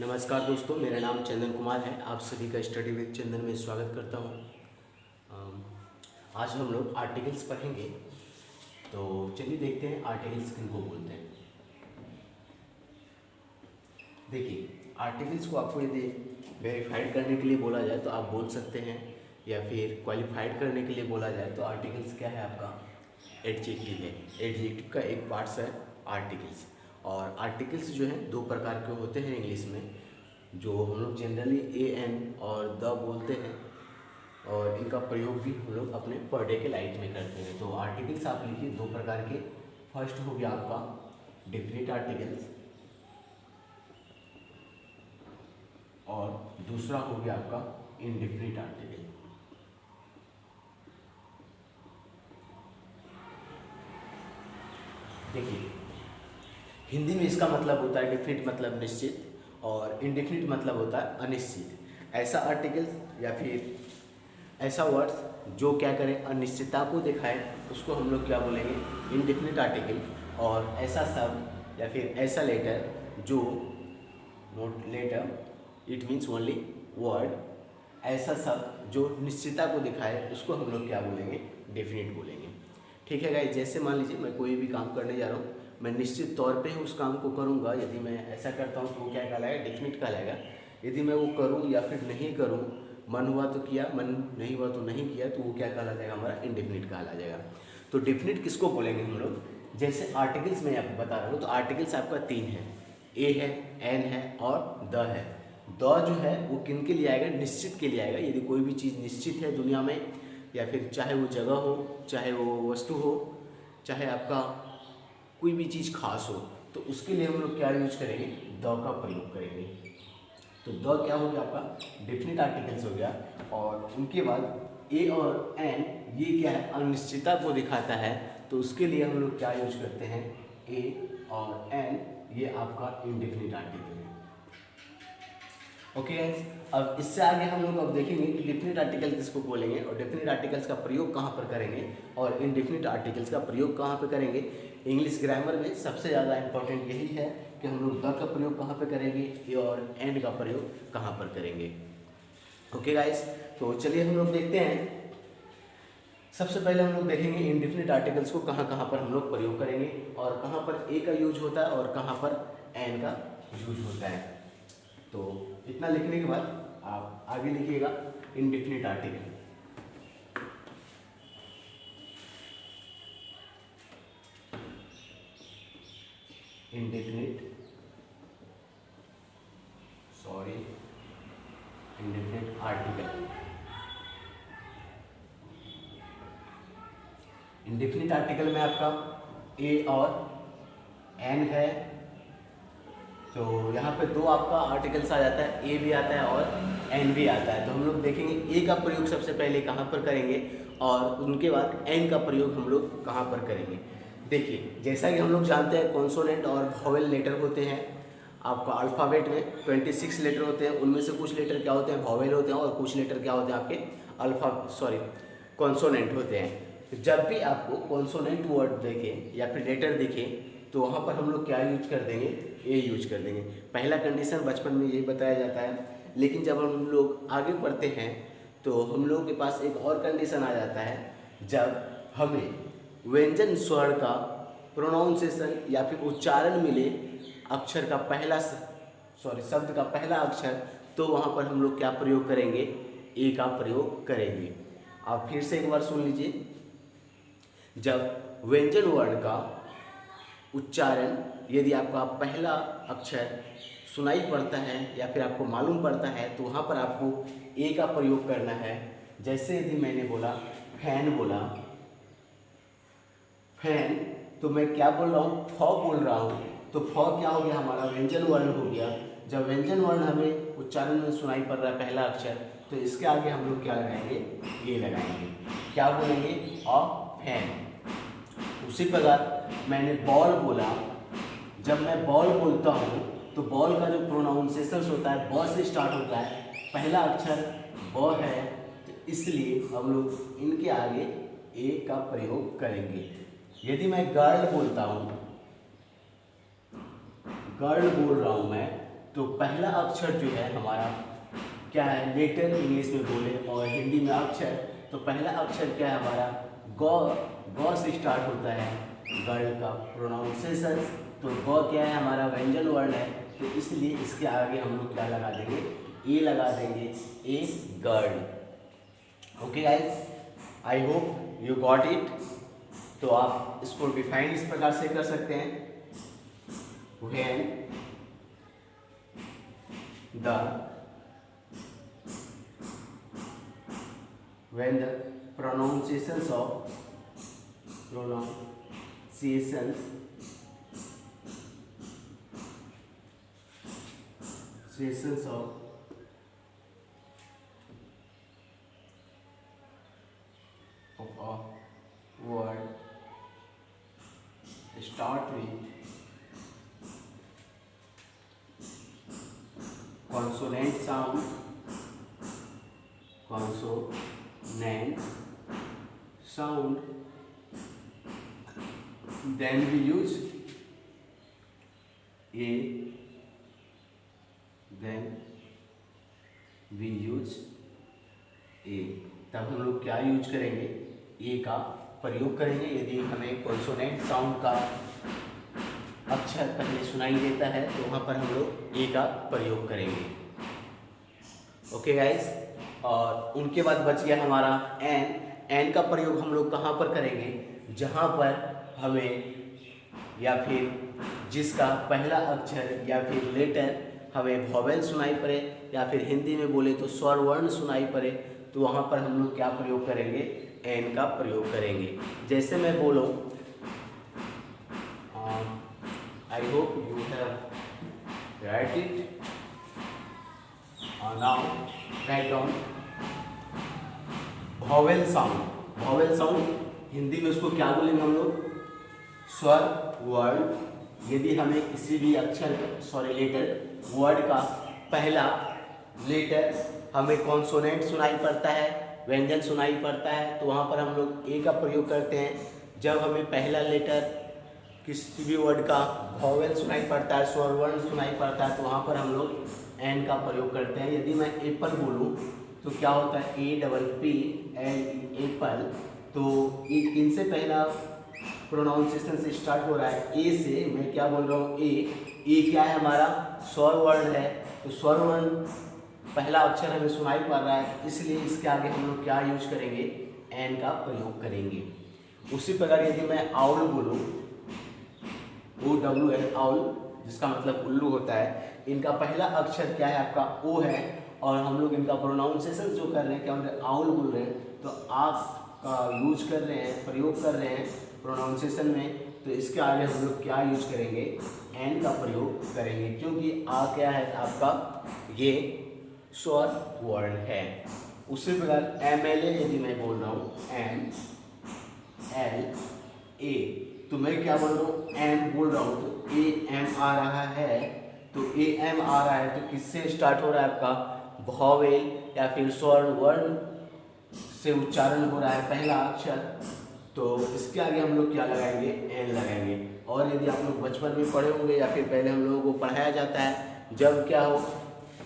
नमस्कार दोस्तों, मेरा नाम चंदन कुमार है। आप सभी का स्टडी विद चंदन में स्वागत करता हूँ। आज हम लोग आर्टिकल्स पढ़ेंगे। तो चलिए देखते हैं आर्टिकल्स किनको बोलते हैं। देखिए, आर्टिकल्स को आपको यदि वेरीफाइड करने के लिए बोला जाए तो आप बोल सकते हैं, या फिर क्वालिफाइड करने के लिए बोला जाए तो आर्टिकल्स क्या है आपका एडजेक्टिव है। एडजेक्टिव का एक पार्ट्स है आर्टिकल्स। और आर्टिकल्स जो हैं दो प्रकार के होते हैं इंग्लिश में, जो हम लोग जनरली ए एन और द बोलते हैं, और इनका प्रयोग भी हम लोग अपने पर डे के लाइफ में करते हैं। तो आर्टिकल्स आप लिखिए दो प्रकार के। फर्स्ट हो गया आपका डेफिनेट आर्टिकल्स, और दूसरा हो गया आपका इनडेफिनिट आर्टिकल। देखिए, हिंदी में इसका मतलब होता है डेफिनिट मतलब निश्चित, और इनडेफिनिट मतलब होता है अनिश्चित। ऐसा आर्टिकल्स या फिर ऐसा वर्ड्स जो क्या करें, अनिश्चितता को दिखाए, उसको हम लोग क्या बोलेंगे, इनडेफिनिट आर्टिकल। और ऐसा शब्द या फिर ऐसा लेटर जो, not letter, it means only word, ऐसा शब्द जो निश्चितता को दिखाए, उसको हम लोग क्या बोलेंगे, डेफिनिट बोलेंगे। ठीक है गाइस, जैसे मान लीजिए मैं कोई भी काम करने जा रहा हूँ, मैं निश्चित तौर पे उस काम को करूँगा। यदि मैं ऐसा करता हूँ तो वो क्या कहलाएगा, डेफिनिट कहलाएगा। यदि मैं वो करूँ या फिर नहीं करूँ, मन हुआ तो किया, मन नहीं हुआ तो नहीं किया, तो वो क्या कहला जाएगा, हमारा इनडेफिनिट कहला जाएगा। तो डेफिनिट किसको बोलेंगे हम लोग, जैसे आर्टिकल्स में आपको बता रहा हूँ, तो आर्टिकल्स आपका तीन है, ए है, एन है और द है। द जो है वो किन के लिए आएगा, निश्चित के लिए आएगा। यदि कोई भी चीज़ निश्चित है दुनिया में, या फिर चाहे वो जगह हो, चाहे वो वस्तु हो, चाहे आपका कोई भी चीज़ खास हो, तो उसके लिए हम लोग क्या यूज करेंगे, द का प्रयोग करेंगे। तो द क्या हो गया आपका, डेफिनिट आर्टिकल्स हो गया। और उनके बाद ए और एन, ये क्या है, अनिश्चितता को दिखाता है, तो उसके लिए हम लोग क्या यूज करते हैं, ए और एन, ये आपका इनडेफिनिट आर्टिकल है। ओके गाइस, अब इससे आगे हम लोग अब देखेंगे कि डेफिनिट आर्टिकल किसको बोलेंगे, और डेफिनिट आर्टिकल्स का प्रयोग कहाँ पर करेंगे, और इनडेफिनिट आर्टिकल्स का प्रयोग कहाँ पर करेंगे। इंग्लिश ग्रामर में सबसे ज़्यादा इंपॉर्टेंट यही है कि हम लोग द का प्रयोग कहाँ पर करेंगे, ए और एंड का प्रयोग कहाँ पर करेंगे। ओके गाइस, तो चलिए हम लोग देखते हैं। सबसे पहले हम लोग देखेंगे इनडेफिनिट आर्टिकल्स को कहाँ कहाँ पर हम लोग प्रयोग करेंगे, और कहाँ पर ए का यूज होता है और कहाँ पर एन का यूज होता है। तो इतना लिखने के बाद आप आगे लिखिएगा indefinite article. Indefinite article. Indefinite article में आपका ए और एन है, तो यहाँ पे दो आपका आर्टिकल्स आ जाता है, ए भी आता है और एन भी आता है। तो हम लोग देखेंगे ए का प्रयोग सबसे पहले कहाँ पर करेंगे, और उनके बाद एन का प्रयोग हम लोग कहाँ पर करेंगे। देखिए, जैसा कि हम लोग जानते हैं कॉन्सोनेंट और वोवेल लेटर होते हैं। आपका अल्फ़ाबेट में 26 लेटर होते हैं, उनमें से कुछ लेटर क्या होते हैं, वोवेल होते हैं, और कुछ लेटर क्या होते हैं आपके कॉन्सोनेंट होते हैं। जब भी आपको कॉन्सोनेंट वर्ड देखे या फिर लेटर दिखे, तो वहाँ पर हम लोग क्या यूज कर देंगे, ए यूज कर देंगे। पहला कंडीशन बचपन में यही बताया जाता है, लेकिन जब हम लोग आगे पढ़ते हैं तो हम लोगों के पास एक और कंडीशन आ जाता है, जब हमें व्यंजन स्वर का प्रोनाउंसिएशन या फिर उच्चारण मिले, अक्षर का पहला शब्द का पहला अक्षर, तो वहाँ पर हम लोग क्या प्रयोग करेंगे, ए का प्रयोग करेंगे। आप फिर से एक बार सुन लीजिए। जब व्यंजन वर्ण का उच्चारण, यदि आपका पहला अक्षर सुनाई पड़ता है या फिर आपको मालूम पड़ता है, तो वहाँ पर आपको ए का प्रयोग करना है। जैसे यदि मैंने बोला फैन, तो मैं क्या बोल रहा हूँ, फ बोल रहा हूँ, तो फ क्या हो गया, हमारा व्यंजन वर्ण हो गया। जब व्यंजन वर्ण हमें उच्चारण में सुनाई पड़ रहा है पहला अक्षर, तो इसके आगे हम लोग क्या लगाएंगे, ए लगाएंगे। क्या बोलेंगे, अ फैन। उसी प्रकार मैंने बॉल बोला, जब मैं बॉल बोलता हूँ तो बॉल का जो प्रोनाउंसिएशन होता है ब से स्टार्ट होता है, पहला अक्षर ब है, तो इसलिए हम लोग इनके आगे ए का प्रयोग करेंगे। यदि मैं गर्ल बोलता हूँ, गर्ल बोल रहा हूँ मैं, तो पहला अक्षर जो है हमारा क्या है, लेटर इंग्लिश में बोले और हिंदी में अक्षर, तो पहला अक्षर क्या है हमारा गौ से स्टार्ट होता है गर्ल का प्रोनाउंसिएशन। तो गौ क्या है हमारा व्यंजन वर्ण है, तो इसलिए इसके आगे हम लोग क्या लगा देंगे, ए लगा देंगे, a girl. Okay guys, I hope you got it. तो आप इसको डिफाइन इस प्रकार से कर सकते हैं, when the pronunciations of a word start with consonant sound, then we use a, तब हम लोग क्या यूज करेंगे, ए का प्रयोग करेंगे। यदि हमें कॉन्सोनेंट साउंड का अक्षर पहले सुनाई देता है तो वहाँ पर हम लोग ए का प्रयोग करेंगे। ओके गाइस, और उनके बाद बच गया हमारा एन का प्रयोग हम लोग कहाँ पर करेंगे, जहाँ पर हमें या फिर जिसका पहला अक्षर या फिर लेटर हमें वॉवेल सुनाई पड़े या फिर हिंदी में बोले तो स्वर वर्ण सुनाई पड़े, तो वहाँ पर हम लोग क्या प्रयोग करेंगे, एन का प्रयोग करेंगे। जैसे मैं बोलूँ, I hope you have right it, now write down vowel sound Hindi में उसको क्या बोलेंगे हम लोग, स्वर वर्ण। यदि हमें किसी भी अक्षर लेटर वर्ड का पहला लेटर हमें कॉन्सोनेंट सुनाई पड़ता है, व्यंजन सुनाई पड़ता है, तो वहाँ पर हम लोग ए का प्रयोग करते हैं। जब हमें पहला लेटर किसी भी वर्ड का वॉवेल सुनाई पड़ता है, स्वर वर्ण सुनाई पड़ता है, तो वहाँ पर हम लोग एन का प्रयोग करते हैं। यदि मैं एप्पल बोलूँ तो क्या होता है, APPL एप्पल। तो इनसे पहला प्रोनाउंसिएशन से स्टार्ट हो रहा है ए से, मैं क्या बोल रहा हूँ, ए क्या है हमारा स्वर वर्ण है, तो स्वर वर्ण पहला अक्षर हमें सुनाई पड़ रहा है, इसलिए इसके आगे हम लोग क्या यूज करेंगे, एन का प्रयोग करेंगे। उसी प्रकार यदि मैं आउल बोलूँ, OWL आउल, जिसका मतलब उल्लू होता है, इनका पहला अक्षर क्या है आपका ओ है, और हम लोग इनका प्रोनाउंसिएशन जो कर रहे हैं क्या बोल रहे हैं, आउल बोल रहे हैं, तो आप का यूज कर रहे हैं, प्रयोग कर रहे हैं प्रोनाउंसिएशन में, तो इसके आगे हम लोग क्या यूज करेंगे, एन का प्रयोग करेंगे, क्योंकि आ क्या है आपका ये स्वर वर्ण है। उसी प्रकार MLA यदि मैं बोल रहा हूँ MLA, तो मैं क्या बोल रहा हूँ, एम बोल रहा हूँ, तो AM आ रहा है, तो AM आ रहा है, तो किससे स्टार्ट हो रहा है आपका, वॉवेल या फिर स्वर वर्ण से उच्चारण हो रहा है पहला अक्षर, तो इसके आगे हम लोग क्या लगाएंगे, एन लगाएंगे। और यदि आप लोग बचपन में पढ़े होंगे या फिर पहले हम लोगों को पढ़ाया जाता है, जब क्या हो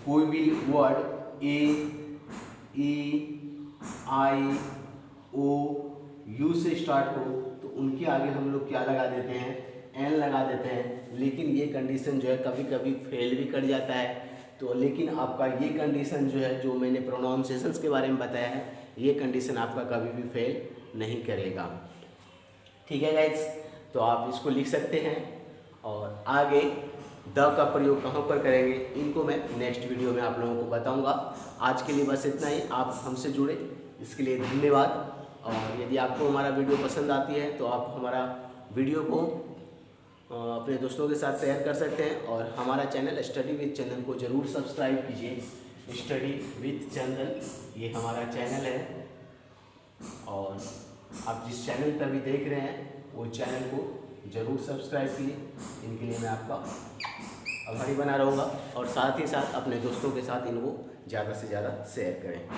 कोई भी वर्ड AEIOU से स्टार्ट हो, तो उनके आगे हम लोग क्या लगा देते हैं, एन लगा देते हैं। लेकिन ये कंडीशन जो है कभी कभी फेल भी कर जाता है, तो लेकिन आपका ये कंडीशन जो है, जो मैंने प्रोनाउंसिएशंस के बारे में बताया है, ये कंडीशन आपका कभी भी फेल नहीं करेगा। ठीक है गाइस, तो आप इसको लिख सकते हैं। और आगे द का प्रयोग कहाँ पर करेंगे, इनको मैं नेक्स्ट वीडियो में आप लोगों को बताऊंगा। आज के लिए बस इतना ही। आप हमसे जुड़े इसके लिए धन्यवाद। और यदि आपको हमारा वीडियो पसंद आती है तो आप हमारा वीडियो को अपने दोस्तों के साथ शेयर कर सकते हैं। और हमारा चैनल स्टडी विद चंदन को ज़रूर सब्सक्राइब कीजिए। स्टडी विद चंदन ये हमारा चैनल है, और आप जिस चैनल पर भी देख रहे हैं वो चैनल को ज़रूर सब्सक्राइब कीजिए। इनके लिए मैं आपका आभारी बना रहूँगा। और साथ ही साथ अपने दोस्तों के साथ इनको ज़्यादा से ज़्यादा शेयर करें।